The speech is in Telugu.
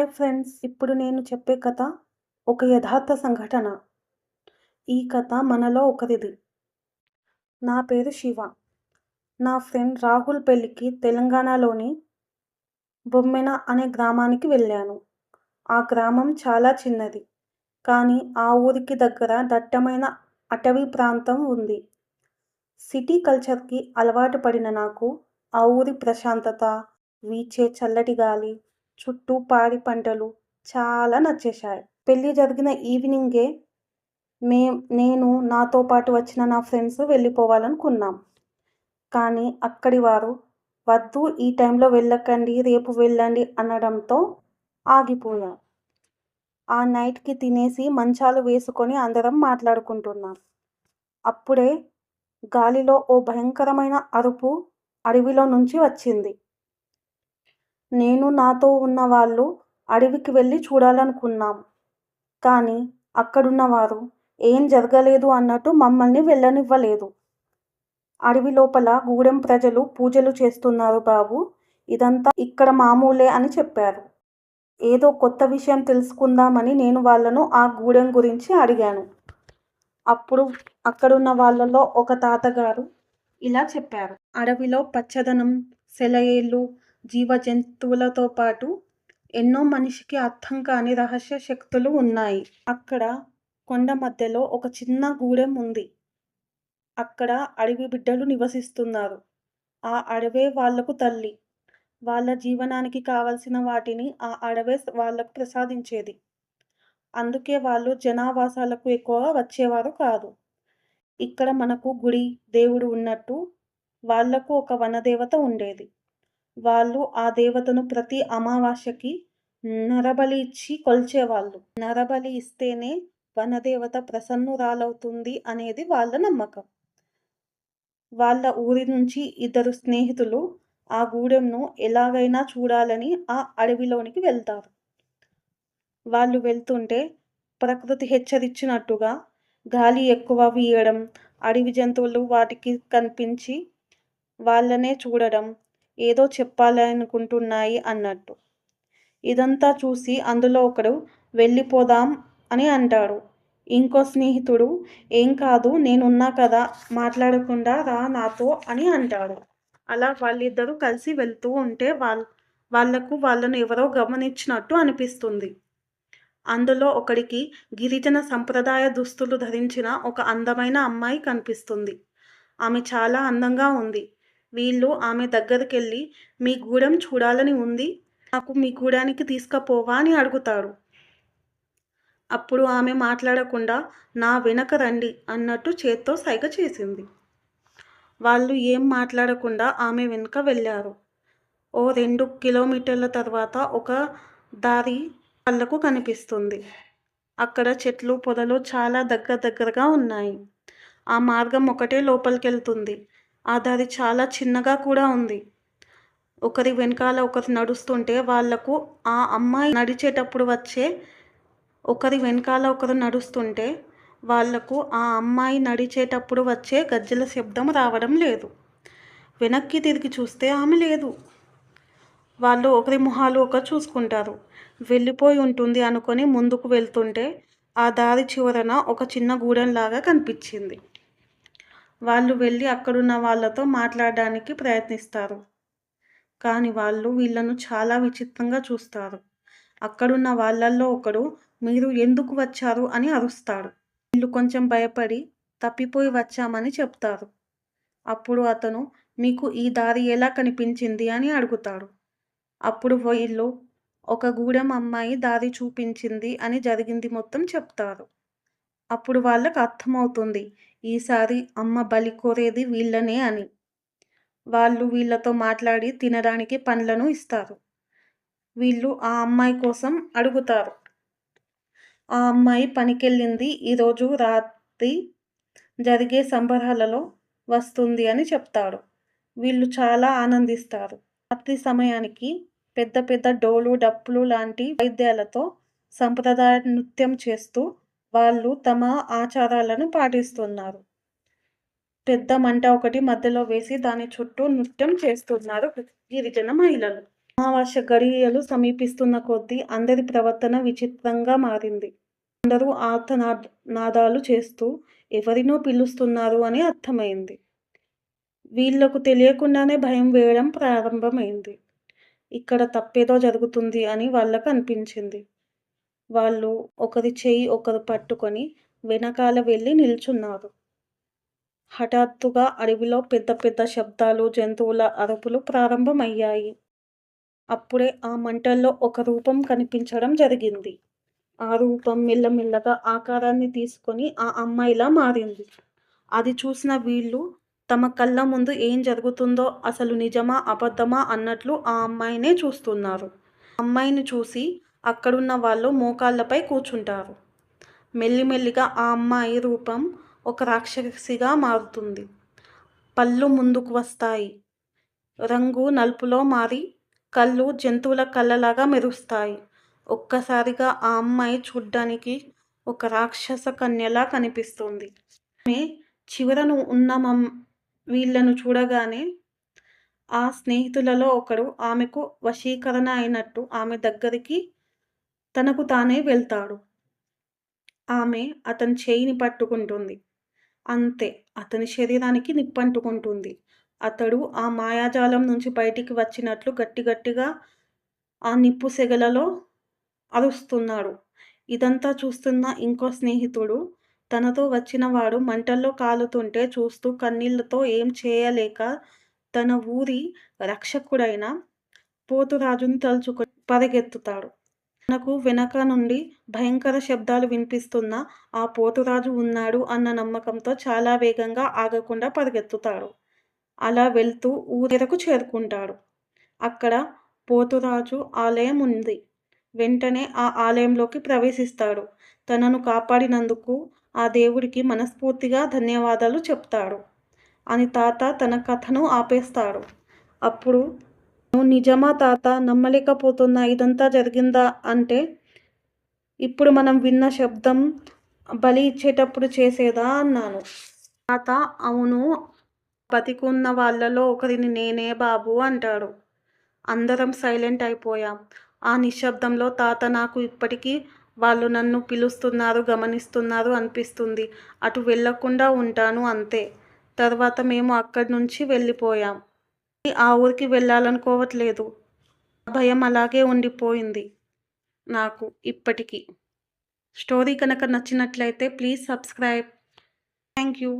Hi friends! ఇప్పుడు నేను చెప్పే కథ ఒక యథార్థ సంఘటన. ఈ కథ మనలో ఒకరిది. నా పేరు శివ. నా ఫ్రెండ్ రాహుల్ పెళ్ళికి తెలంగాణలోని బొమ్మెన అనే గ్రామానికి వెళ్ళాను. ఆ గ్రామం చాలా చిన్నది. కానీ ఆ ఊరికి దగ్గర దట్టమైన అటవీ ప్రాంతం ఉంది. సిటీ కల్చర్‌కి అలవాటు పడిన నాకు ఆ ఊరి ప్రశాంతత, వీచే చల్లటి గాలి, చుట్టూ పాడి పంటలు చాలా నచ్చేశాయి. పెళ్లి జరిగిన ఈవినింగే నేను నాతో పాటు వచ్చిన నా ఫ్రెండ్స్ వెళ్ళిపోవాలనుకున్నాం. కానీ అక్కడి వారు "వద్దు, ఈ టైంలో వెళ్ళకండి, రేపు వెళ్ళండి" అనడంతో ఆగిపోయాం. ఆ నైట్‌కి తినేసి మంచాలు వేసుకొని అందరం మాట్లాడుకుంటున్నాం. అప్పుడే గాలిలో ఓ భయంకరమైన అరుపు అడవిలో నుంచి వచ్చింది. నేను నాతో ఉన్న వాళ్ళు అడవికి వెళ్ళి చూడాలనుకున్నాం. కానీ అక్కడున్నవారు ఏం జరగలేదు అన్నట్టు మమ్మల్ని వెళ్ళనివ్వలేదు. అడవి లోపల గూడెం ప్రజలు పూజలు చేస్తున్నారు బాబూ, ఇదంతా ఇక్కడ మామూలే అని చెప్పారు. ఏదో కొత్త విషయం తెలుసుకుందామని నేను వాళ్ళను ఆ గూడెం గురించి అడిగాను. అప్పుడు అక్కడున్న వాళ్ళలో ఒక తాతగారు ఇలా చెప్పారు. అడవిలో పచ్చదనం, సెలయేళ్ళు, జీవ జంతువులతో పాటు ఎన్నో మనిషికి అర్థం కాని రహస్య శక్తులు ఉన్నాయి. అక్కడ కొండ మధ్యలో ఒక చిన్న గూడెం ఉంది. అక్కడ అడవి బిడ్డలు నివసిస్తున్నారు. ఆ అడవే వాళ్లకు తల్లి. వాళ్ళ జీవనానికి కావలసిన వాటిని ఆ అడవే వాళ్లకు ప్రసాదించేది. అందుకే వాళ్ళు జనావాసాలకు ఎక్కువగా వచ్చేవారు కాదు. ఇక్కడ మనకు గుడి, దేవుడు ఉన్నట్టు వాళ్లకు ఒక వనదేవత ఉండేది. వాళ్ళు ఆ దేవతను ప్రతి అమావాస్యకి నరబలి ఇచ్చి కొలిచేవాళ్ళు. నరబలి ఇస్తేనే వనదేవత ప్రసన్నురాలవుతుంది అనేది వాళ్ళ నమ్మకం. వాళ్ళ ఊరి నుంచి ఇద్దరు స్నేహితులు ఆ గూడెంను ఎలాగైనా చూడాలని ఆ అడవిలోనికి వెళ్తారు. వాళ్ళు వెళ్తుంటే ప్రకృతి హెచ్చరించినట్టుగా గాలి ఎక్కువ వీయడం, అడవి జంతువులు వాటికి కనిపించి వాళ్ళనే చూడడం, ఏదో చెప్పాలనుకుంటున్నాయి అన్నట్టు. ఇదంతా చూసి అందులో ఒకడు "వెళ్ళిపోదాం" అని అంటాడు. ఇంకో స్నేహితుడు "ఏం కాదు, నేనున్నా కదా, మాట్లాడకుండా రా నాతో" అని అంటాడు. అలా వాళ్ళిద్దరూ కలిసి వెళ్తూ ఉంటే వాళ్లకు వాళ్ళను ఎవరో గమనించినట్టు అనిపిస్తుంది. అందులో ఒకడికి గిరిజన సంప్రదాయ దుస్తులు ధరించిన ఒక అందమైన అమ్మాయి కనిపిస్తుంది. ఆమె చాలా అందంగా ఉంది. వీళ్ళు ఆమె దగ్గరికెళ్ళి "మీ గూడెం చూడాలని ఉంది, నాకు మీ గూడానికి తీసుకుపోవా" అని అడుగుతాడు. అప్పుడు ఆమె మాట్లాడకుండా "నా వెనక రండి" అన్నట్టు చేత్తో సైగ చేసింది. వాళ్ళు ఏం మాట్లాడకుండా ఆమె వెనుక వెళ్ళారు. ఓ 2 కిలోమీటర్ల తర్వాత ఒక దారి వాళ్లకు కనిపిస్తుంది. అక్కడ చెట్లు, పొదలు చాలా దగ్గరగా ఉన్నాయి. ఆ మార్గం ఒకటే లోపలికెళ్తుంది. ఆ దారి చాలా చిన్నగా కూడా ఉంది. ఒకరి వెనకాల ఒకరు నడుస్తుంటే వాళ్లకు ఆ అమ్మాయి నడిచేటప్పుడు వచ్చే ఒకరి వెనకాల ఒకరు నడుస్తుంటే వాళ్లకు ఆ అమ్మాయి నడిచేటప్పుడు వచ్చే గజ్జెల శబ్దం రావడం లేదు. వెనక్కి తిరిగి చూస్తే ఆమె లేదు. వాళ్ళు ఒకరి మొహాలు ఒకరు చూసుకుంటారు. వెళ్ళిపోయి ఉంటుంది అనుకొని ముందుకు వెళ్తుంటే ఆ దారి చివరన ఒక చిన్న గూడెంలాగా కనిపించింది. వాళ్ళు వెళ్ళి అక్కడున్న వాళ్ళతో మాట్లాడడానికి ప్రయత్నిస్తారు. కానీ వాళ్ళు వీళ్లను చాలా విచిత్రంగా చూస్తారు. అక్కడున్న వాళ్ళల్లో ఒకడు "మీరు ఎందుకు వచ్చారు" అని అరుస్తాడు. వీళ్ళు కొంచెం భయపడి "తప్పిపోయి వచ్చామని" చెప్తారు. అప్పుడు అతను "మీకు ఈ దారి ఎలా కనిపించింది" అని అడుగుతాడు. అప్పుడు వీళ్ళు "ఒక గూడెం అమ్మాయి దారి చూపించింది" అని జరిగింది మొత్తం చెప్తారు. అప్పుడు వాళ్ళకు అర్థమవుతుంది ఈసారి అమ్మ బలి కోరేది వీళ్ళనే అని. వాళ్ళు వీళ్ళతో మాట్లాడి తినడానికి పండ్లను ఇస్తారు. వీళ్ళు ఆ అమ్మాయి కోసం అడుగుతారు. ఆ అమ్మాయి పనికెళ్ళింది, ఈరోజు రాత్రి జరిగే సంబరాలలో వస్తుంది అని చెప్తాడు. వీళ్ళు చాలా ఆనందిస్తారు. రాత్రి సమయానికి పెద్ద పెద్ద డోలు, డప్పులు లాంటి వాయిద్యాలతో సంప్రదాయ నృత్యం చేస్తూ వాళ్ళు తమ ఆచారాలను పాటిస్తున్నారు. పెద్ద మంట ఒకటి మధ్యలో వేసి దాని చుట్టూ నృత్యం చేస్తున్నారు గిరిజన మహిళలు. అమావాస్య గడియలు సమీపిస్తున్న కొద్దీ అందరి ప్రవర్తన విచిత్రంగా మారింది. అందరూ నాదాలు చేస్తూ ఎవరినో పిలుస్తున్నారు అని అర్థమైంది. వీళ్ళకు తెలియకుండానే భయం వేయడం ప్రారంభమైంది. ఇక్కడ తప్పేదో జరుగుతుంది అని వాళ్ళకు అనిపించింది. వాళ్ళు ఒకరి చెయ్యి ఒకరు పట్టుకొని వెనకాల వెళ్ళి నిల్చున్నారు. హఠాత్తుగా అడవిలో పెద్ద పెద్ద శబ్దాలు, జంతువుల అరుపులు ప్రారంభమయ్యాయి. అప్పుడే ఆ మంటల్లో ఒక రూపం కనిపించడం జరిగింది. ఆ రూపం మెల్లమెల్లగా ఆకారాన్ని తీసుకొని ఆ అమ్మాయిలా మారింది. అది చూసిన వీళ్ళు తమ కళ్ళ ముందు ఏం జరుగుతుందో, అసలు నిజమా అబద్ధమా అన్నట్లు ఆ అమ్మాయినే చూస్తున్నారు. అమ్మాయిని చూసి అక్కడున్న వాళ్ళు మోకాళ్ళపై కూర్చుంటారు. మెల్లిమెల్లిగా ఆ అమ్మాయి రూపం ఒక రాక్షసిగా మారుతుంది. పళ్ళు ముందుకు వస్తాయి. రంగు నలుపులో మారి కళ్ళు జంతువుల కళ్ళలాగా మెరుస్తాయి. ఒక్కసారిగా ఆ అమ్మాయి చూడ్డానికి ఒక రాక్షస కన్యలా కనిపిస్తుంది. ఆమె చివరన ఉన్న వీళ్ళను చూడగానే ఆ స్నేహితులలో ఒకడు ఆమెకు వశీకరణ అయినట్టు ఆమె దగ్గరికి తనకు తానే వెళ్తాడు. ఆమె అతని చేయిని పట్టుకుంటుంది. అంతే, అతని శరీరానికి నిప్పంటుకుంటుంది. అతడు ఆ మాయాజాలం నుంచి బయటికి వచ్చినట్లు గట్టిగట్టిగా ఆ నిప్పు సెగలలో అరుస్తున్నాడు. ఇదంతా చూస్తున్న ఇంకో స్నేహితుడు తనతో వచ్చినవాడు మంటల్లో కాలుతుంటే చూస్తూ కన్నీళ్లతో ఏం చేయలేక తన ఊరి రక్షకుడైన పోతురాజుని తలుచుకొని పరిగెత్తుతాడు. తనకు వెనక నుండి భయంకర శబ్దాలు వినిపిస్తున్నా ఆ పోతురాజు ఉన్నాడు అన్న నమ్మకంతో చాలా వేగంగా ఆగకుండా పరిగెత్తుతాడు. అలా వెళ్తూ ఊరెరకు చేరుకుంటాడు. అక్కడ పోతురాజు ఆలయం ఉంది. వెంటనే ఆ ఆలయంలోకి ప్రవేశిస్తాడు. తనను కాపాడినందుకు ఆ దేవుడికి మనస్ఫూర్తిగా ధన్యవాదాలు చెప్తాడు అని తాత తన కథను ఆపేస్తాడు. అప్పుడు నిజమా తాత, నమ్మలేకపోతున్నా, ఇదంతా జరిగిందా అంటే ఇప్పుడు మనం విన్న శబ్దం బలి ఇచ్చేటప్పుడు చేసేదా అన్నాను. తాత అవును, బతికున్న వాళ్ళలో ఒకరిని నేనే బాబు అంటాడు. అందరం సైలెంట్ అయిపోయాం. ఆ నిశ్శబ్దంలో తాత నాకు ఇప్పటికీ వాళ్ళు నన్ను పిలుస్తున్నారు, గమనిస్తున్నారు అనిపిస్తుంది. అటు వెళ్ళకుండా ఉంటాను అంతే. తర్వాత మేము అక్కడి నుంచి వెళ్ళిపోయాం. ఆ ఊరికి వెళ్ళాలనుకోవట్లేదు. ఆ భయం అలాగే ఉండిపోయింది నాకు ఇప్పటికీ. స్టోరీ కనుక నచ్చినట్లయితే ప్లీజ్ సబ్స్క్రైబ్. Thank you.